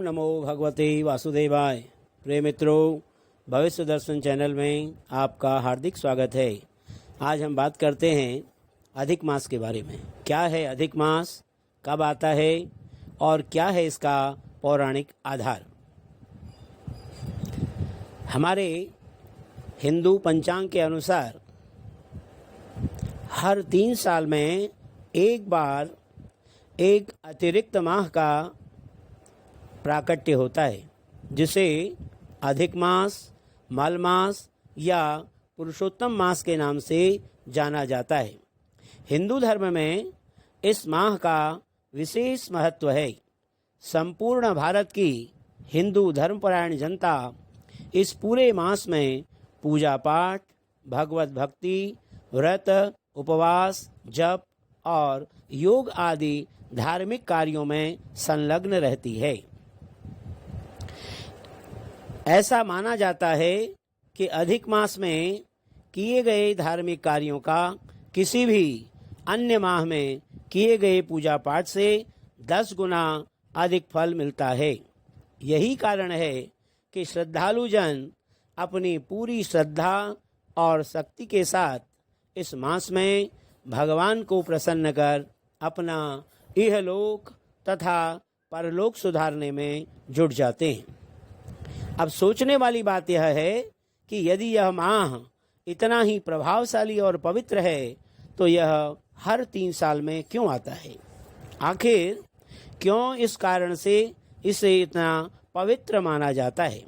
नमो भगवते वासुदेवाय। प्रिय मित्रों, भविष्य दर्शन चैनल में आपका हार्दिक स्वागत है। आज हम बात करते हैं अधिक मास के बारे में। क्या है अधिक मास, कब आता है और क्या है इसका पौराणिक आधार। हमारे हिंदू पंचांग के अनुसार हर 3 साल में एक बार एक अतिरिक्त माह का प्राकट्य होता है, जिसे अधिक मास, मल मास या पुरुषोत्तम मास के नाम से जाना जाता है। हिंदू धर्म में इस माह का विशेष महत्व है। संपूर्ण भारत की हिंदू धर्मपरायण जनता इस पूरे मास में पूजा पाठ, भगवत भक्ति, व्रत, उपवास, जप और योग आदि धार्मिक कार्यों में संलग्न रहती है। ऐसा माना जाता है कि अधिक मास में किए गए धार्मिक कार्यों का किसी भी अन्य माह में किए गए पूजा पाठ से 10 गुना अधिक फल मिलता है। यही कारण है कि श्रद्धालु जन अपनी पूरी श्रद्धा और शक्ति के साथ इस मास में भगवान को प्रसन्न कर अपना इहलोक तथा परलोक सुधारने में जुट जाते हैं। अब सोचने वाली बात यह है कि यदि यह माह इतना ही प्रभावशाली और पवित्र है तो यह हर 3 साल में क्यों आता है। आखिर क्यों इस कारण से इसे इतना पवित्र माना जाता है।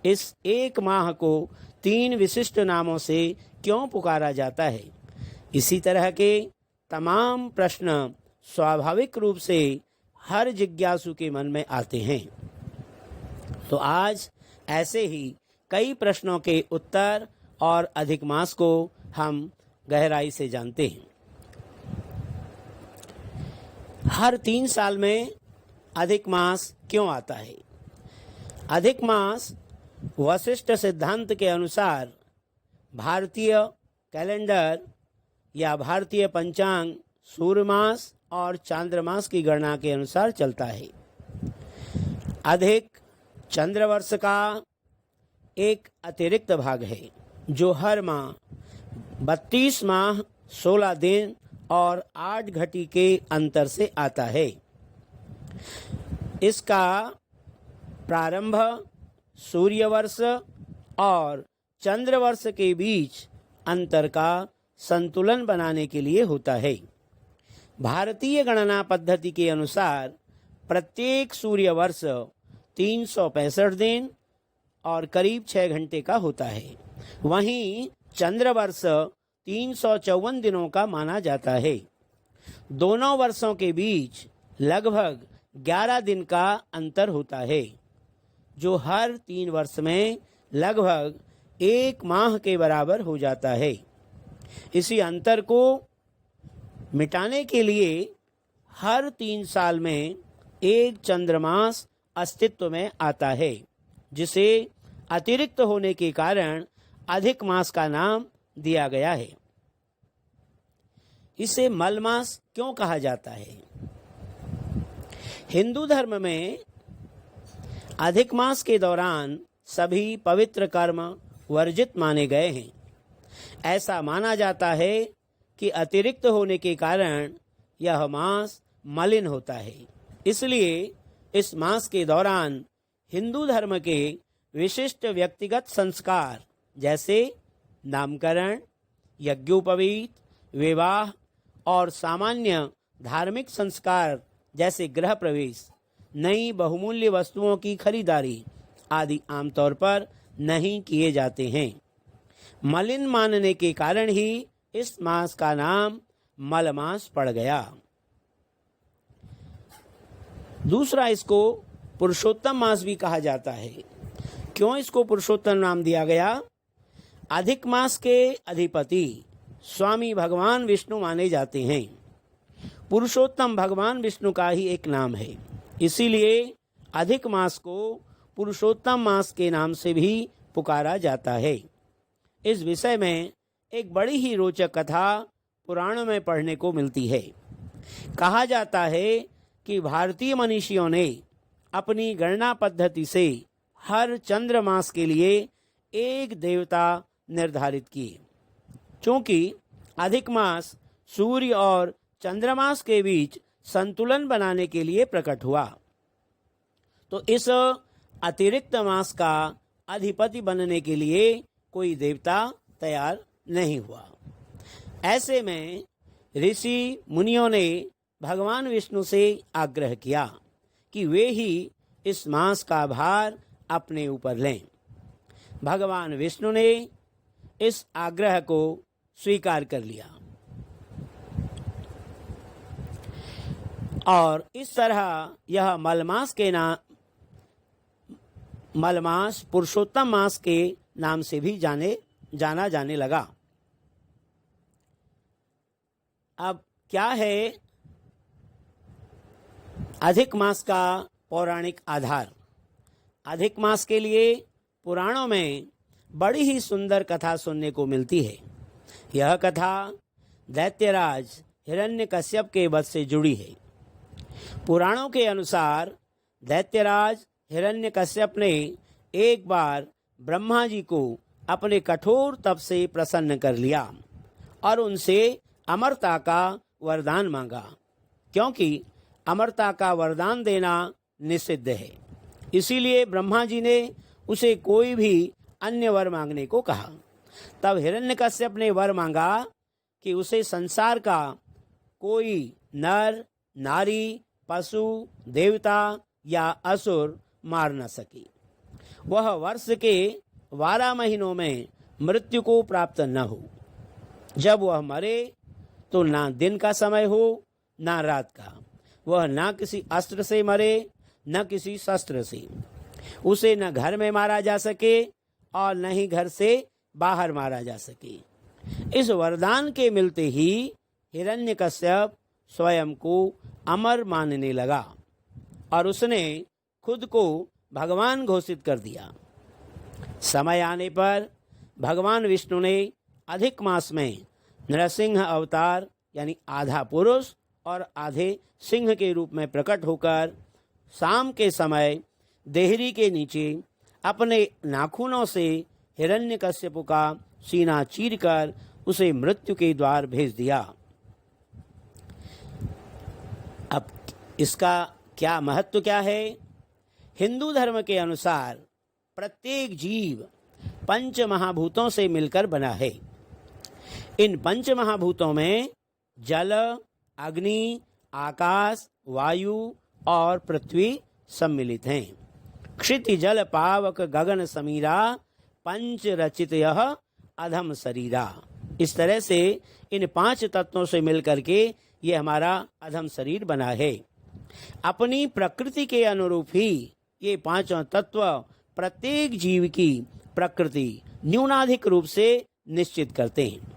इस एक माह को 3 विशिष्ट नामों से क्यों पुकारा जाता है। इसी तरह के तमाम प्रश्न स्वाभाविक रूप से हर जिज्ञासु के मन में आते हैं। तो आज ऐसे ही कई प्रश्नों के उत्तर और अधिक मास को हम गहराई से जानते हैं। हर 3 साल में अधिक मास क्यों आता है। अधिक मास वशिष्ठ सिद्धांत के अनुसार भारतीय कैलेंडर या भारतीय पंचांग सूर्य मास और चांद्र मास की गणना के अनुसार चलता है। अधिक चंद्र वर्ष का एक अतिरिक्त भाग है जो हर माह 32 माह 16 दिन और 8 घटी के अंतर से आता है। इसका प्रारंभ सूर्य वर्ष और चंद्र वर्ष के बीच अंतर का संतुलन बनाने के लिए होता है। भारतीय गणना पद्धति के अनुसार प्रत्येक सूर्य वर्ष 365 दिन और करीब 6 घंटे का होता है। वहीं चंद्र वर्ष 354 दिनों का माना जाता है। दोनों वर्षों के बीच लगभग 11 दिन का अंतर होता है, जो हर 3 वर्ष में लगभग 1 माह के बराबर हो जाता है। इसी अंतर को मिटाने के लिए हर 3 साल में एक चंद्रमास अस्तित्व में आता है, जिसे अतिरिक्त होने के कारण अधिक मास का नाम दिया गया है। इसे मल मास क्यों कहा जाता है। हिंदू धर्म में अधिक मास के दौरान सभी पवित्र कर्म वर्जित माने गए हैं। ऐसा माना जाता है कि अतिरिक्त होने के कारण यह मास मलिन होता है। इसलिए इस मास के दौरान हिंदू धर्म के विशिष्ट व्यक्तिगत संस्कार जैसे नामकरण, यज्ञोपवीत, विवाह और सामान्य धार्मिक संस्कार जैसे गृह प्रवेश, नई बहुमूल्य वस्तुओं की खरीदारी आदि आमतौर पर नहीं किए जाते हैं। मलिन मानने के कारण ही इस मास का नाम मल मास पड़ गया। दूसरा, इसको पुरुषोत्तम मास भी कहा जाता है। क्यों इसको पुरुषोत्तम नाम दिया गया। अधिक मास के अधिपति स्वामी भगवान विष्णु माने जाते हैं। पुरुषोत्तम भगवान विष्णु का ही एक नाम है। इसीलिए अधिक मास को पुरुषोत्तम मास के नाम से भी पुकारा जाता है। इस विषय में एक बड़ी ही रोचक कथा पुराणों में पढ़ने को मिलती है। कहा जाता है कि भारतीय मनीषियों ने अपनी गणना पद्धति से हर चंद्र मास के लिए एक देवता निर्धारित किए। चूंकि अधिक मास सूर्य और चंद्रमास के बीच संतुलन बनाने के लिए प्रकट हुआ, तो इस अतिरिक्त मास का अधिपति बनने के लिए कोई देवता तैयार नहीं हुआ। ऐसे में ऋषि मुनियों ने भगवान विष्णु से आग्रह किया कि वे ही इस मास का भार अपने ऊपर लें। भगवान विष्णु ने इस आग्रह को स्वीकार कर लिया और इस तरह यह मलमास पुरुषोत्तम मास के नाम से भी जाना जाने लगा। अब क्या है अधिक मास का पौराणिक आधार? अधिक मास के लिए पुराणों में बड़ी ही सुंदर कथा सुनने को मिलती है। यह कथा दैत्यराज हिरण्यकश्यप के वध से जुड़ी है। पुराणों के अनुसार दैत्यराज हिरण्यकश्यप ने एक बार ब्रह्मा जी को अपने कठोर तप से प्रसन्न कर लिया और उनसे अमरता का वरदान मांगा, क्योंकि अमरता का वरदान देना निषिद्ध है। इसीलिए ब्रह्मा जी ने उसे कोई भी अन्य वर मांगने को कहा। तब हिरण्यकश्यप ने वर मांगा कि उसे संसार का कोई नर, नारी, पशु, देवता या असुर मार न सके। वह वर्ष के 12 महीनों में मृत्यु को प्राप्त न हो। जब वह मरे तो ना दिन का समय हो ना रात का। वह ना किसी अस्त्र से मरे न किसी शस्त्र से। उसे न घर में मारा जा सके और न ही घर से बाहर मारा जा सके। इस वरदान के मिलते ही हिरण्यकश्यप स्वयं को अमर मानने लगा और उसने खुद को भगवान घोषित कर दिया। समय आने पर भगवान विष्णु ने अधिक मास में नरसिंह अवतार यानी आधा पुरुष और आधे सिंह के रूप में प्रकट होकर शाम के समय देहरी के नीचे अपने नाखूनों से हिरण्यकश्यप का सीना चीरकर उसे मृत्यु के द्वार भेज दिया। अब इसका क्या महत्व क्या है? हिंदू धर्म के अनुसार प्रत्येक जीव पंच महाभूतों से मिलकर बना है। इन पंच महाभूतों में जल, अग्नि, आकाश, वायु और पृथ्वी सम्मिलित हैं। क्षिति जल पावक गगन समीरा पंच रचित यह अधम शरीरा। इस तरह से इन 5 तत्वों से मिलकर के ये हमारा अधम शरीर बना है। अपनी प्रकृति के अनुरूप ही ये 5 तत्व प्रत्येक जीव की प्रकृति न्यूनाधिक रूप से निश्चित करते हैं।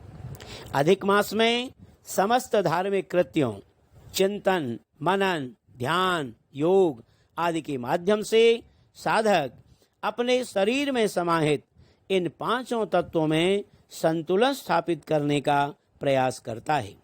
अधिक मास में समस्त धार्मिक कृत्यों, चिंतन, मनन, ध्यान, योग आदि के माध्यम से साधक अपने शरीर में समाहित इन 5 तत्वों में संतुलन स्थापित करने का प्रयास करता है।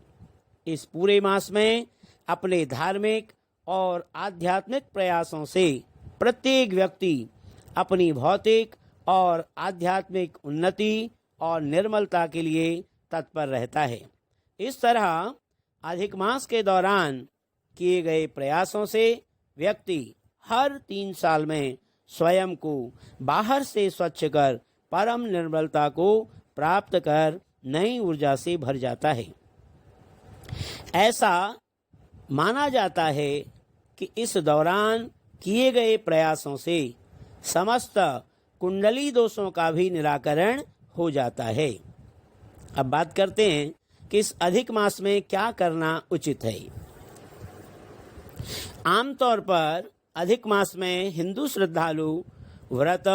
इस पूरे मास में अपने धार्मिक और आध्यात्मिक प्रयासों से प्रत्येक व्यक्ति अपनी भौतिक और आध्यात्मिक उन्नति और निर्मलता के लिए तत्पर रहता है। इस तरह अधिक मास के दौरान किए गए प्रयासों से व्यक्ति हर 3 साल में स्वयं को बाहर से स्वच्छ कर परम निर्मलता को प्राप्त कर नई ऊर्जा से भर जाता है। ऐसा माना जाता है कि इस दौरान किए गए प्रयासों से समस्त कुंडली दोषों का भी निराकरण हो जाता है। अब बात करते हैं कि इस अधिक मास में क्या करना उचित है। आमतौर पर अधिक मास में हिंदू श्रद्धालु व्रत,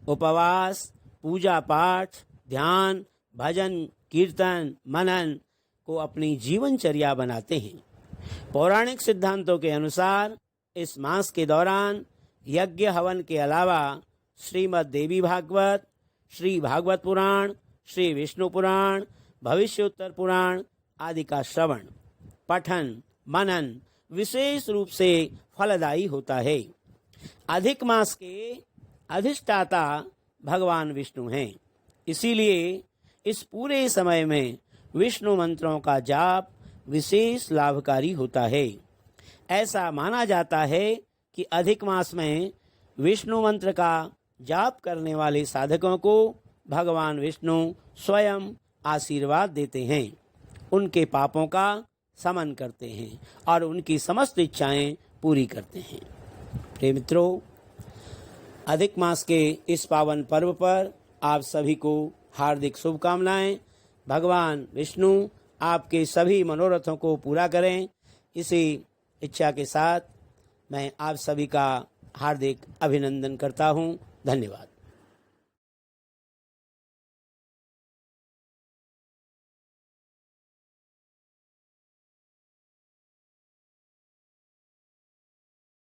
उपवास, पूजा पाठ, ध्यान, भजन, कीर्तन, मनन को अपनी जीवनचर्या बनाते हैं। पौराणिक सिद्धांतों के अनुसार इस मास के दौरान यज्ञ हवन के अलावा श्रीमद् देवी भागवत, श्री भागवत पुराण, श्री विष्णु पुराण, भविष्योत्तर पुराण आदि का श्रवण, पठन, मनन विशेष रूप से फलदायी होता है। अधिक मास के अधिष्ठाता भगवान विष्णु हैं। इसीलिए इस पूरे समय में विष्णु मंत्रों का जाप विशेष लाभकारी होता है। ऐसा माना जाता है कि अधिक मास में विष्णु मंत्र का जाप करने वाले साधकों को भगवान विष्णु स्वयं आशीर्वाद देते हैं, उनके पापों का शमन करते हैं और उनकी समस्त इच्छाएं पूरी करते हैं। प्रिय मित्रों, अधिक मास के इस पावन पर्व पर आप सभी को हार्दिक शुभकामनाएं। भगवान विष्णु आपके सभी मनोरथों को पूरा करें, इसी इच्छा के साथ मैं आप सभी का हार्दिक अभिनंदन करता हूं। धन्यवाद।